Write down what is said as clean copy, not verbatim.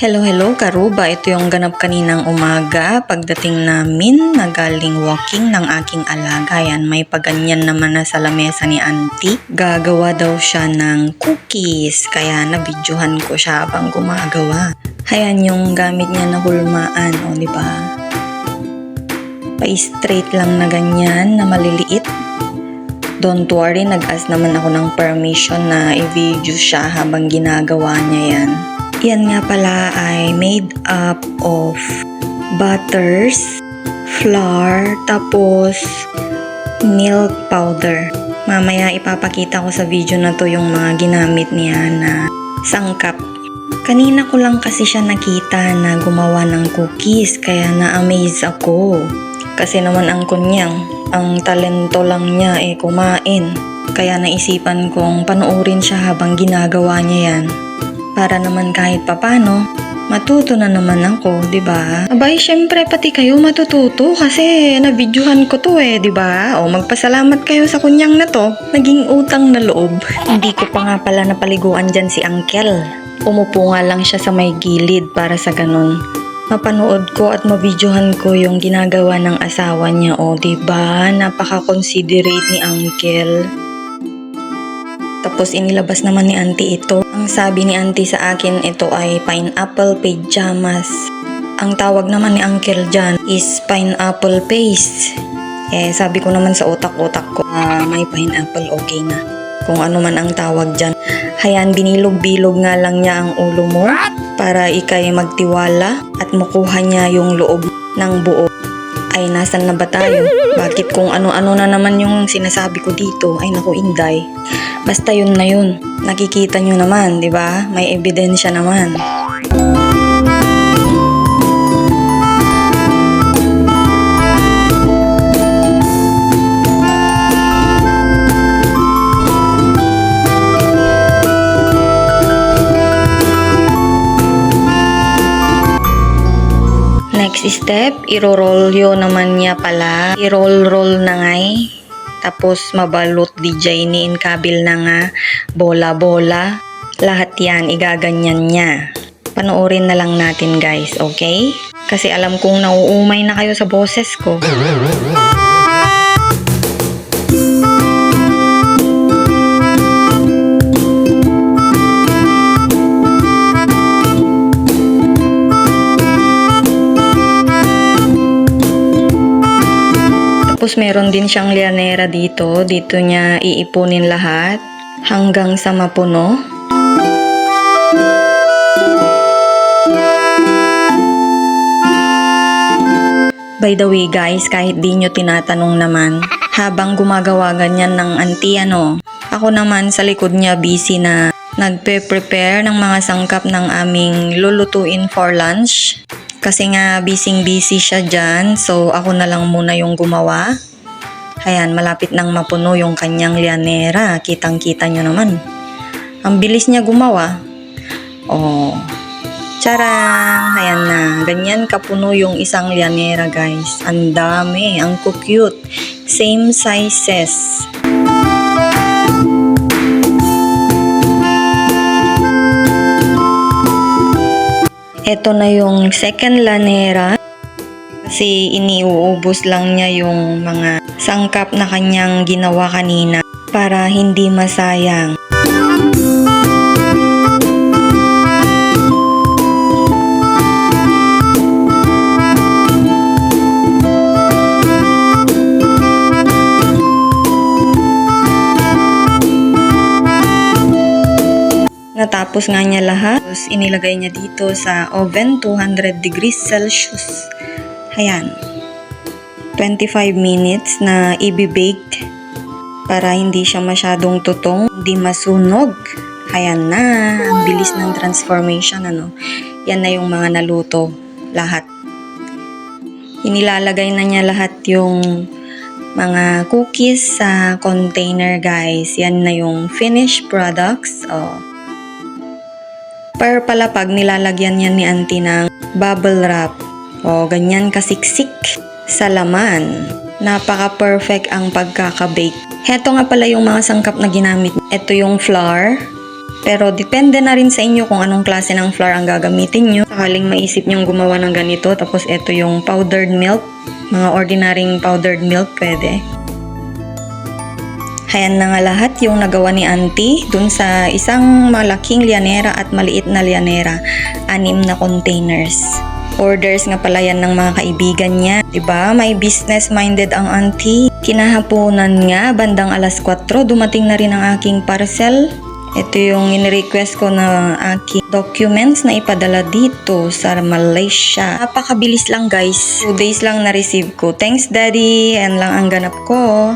Hello karuba, ito yung ganap kaninang umaga pagdating namin na galing walking ng aking alaga. Yan, may paganyan naman na sa lamesa ni auntie. Gagawa daw siya ng cookies, kaya nabidyohan ko siya habang gumagawa. Ayan yung gamit niya na hulmaan, o diba? Pa-straight lang na ganyan, na maliliit. Don't worry, nag-ask naman ako ng permission na i-video siya habang ginagawa niya yan. Yan nga pala ay made up of butters, flour, tapos milk powder. Mamaya ipapakita ko sa video na to yung mga ginamit niya na sangkap. Kanina ko lang kasi siya nakita na gumawa ng cookies, kaya na-amaze ako. Kasi naman ang kunyang, ang talento lang niya kumain. Kaya naisipan kong panoorin siya habang ginagawa niya yan. Para naman kahit papano, matuto na naman ako, di ba? Abay, syempre pati kayo matututo kasi nabidyohan ko to di ba? O magpasalamat kayo sa kunyang na to. Naging utang na loob. Hindi ko pa nga pala napaliguan dyan si Uncle. Umupo nga lang siya sa may gilid para sa ganun. Mapanood ko at mabidyohan ko yung ginagawa ng asawa niya, di ba? Napaka-considerate ni Uncle. Tapos inilabas naman ni auntie ito. Ang sabi ni auntie sa akin, ito ay pineapple pajamas. Ang tawag naman ni uncle dyan is pineapple paste. Sabi ko naman sa utak-utak ko, may pineapple, okay na. Kung ano man ang tawag dyan. Hayan, binilog-bilog nga lang niya ang ulo mo para ikay magtiwala at makuha niya yung loob ng buo. Ay, nasan na ba tayo? Bakit kung ano-ano na naman yung sinasabi ko dito? Ay, naku, Inday. Basta yun na yun. Nakikita nyo naman, di ba? May ebidensya naman. Next step, iro-roll yun naman niya pala. I-roll-roll na ngay. Tapos mabalot DJ ni inkabil na nga bola-bola. Lahat yan, igaganyan niya. Panoorin na lang natin guys, okay? Kasi alam kong nauumay na kayo sa boses ko. Tapos meron din siyang lianera dito. Dito niya iipunin lahat hanggang sa mapuno. By the way guys, kahit di nyo tinatanong naman, habang gumagawa ganyan ng auntie ako naman sa likod niya busy na nagpe-prepare ng mga sangkap ng aming lulutuin for lunch. Kasi nga busy siya dyan, so ako na lang muna yung gumawa. Ayan, malapit nang mapuno yung kanyang lianera. Kitang-kita nyo naman. Ang bilis niya gumawa. Charang! Ayan na. Ganyan kapuno yung isang lianera guys. Ang dami, ang cute. Same sizes. Ito na yung second lanera kasi iniuubos lang niya yung mga sangkap na kanyang ginawa kanina para hindi masayang. Natapos nga niya lahat. Tapos inilagay niya dito sa oven, 200 degrees Celsius. Ayan. 25 minutes na i-bake para hindi siya masyadong tutong, hindi masunog. Ayan na. Ang bilis ng transformation, Yan na yung mga naluto. Lahat. Inilalagay na niya lahat yung mga cookies sa container, guys. Yan na yung finished products. Per palapag, nilalagyan niya ni auntie ng bubble wrap. Ganyan kasiksik sa laman. Napaka-perfect ang pagkakabake. Heto nga pala yung mga sangkap na ginamit. Ito yung flour, Pero depende na rin sa inyo kung anong klase ng flour ang gagamitin nyo. Sakaling maisip nyong gumawa ng ganito, tapos ito yung powdered milk, mga ordinaryong powdered milk pwede. Ayan na nga lahat yung nagawa ni auntie dun sa isang malaking lianera at maliit na lianera, 6 na containers. Orders nga pala yan ng mga kaibigan niya. Diba? May business minded ang auntie. Kinahaponan nga, bandang alas 4, dumating na rin ang aking parcel. Ito yung in-request ko na aking documents na ipadala dito sa Malaysia. Napakabilis lang guys. 2 days lang na-receive ko. Thanks daddy. Yan lang ang ganap ko.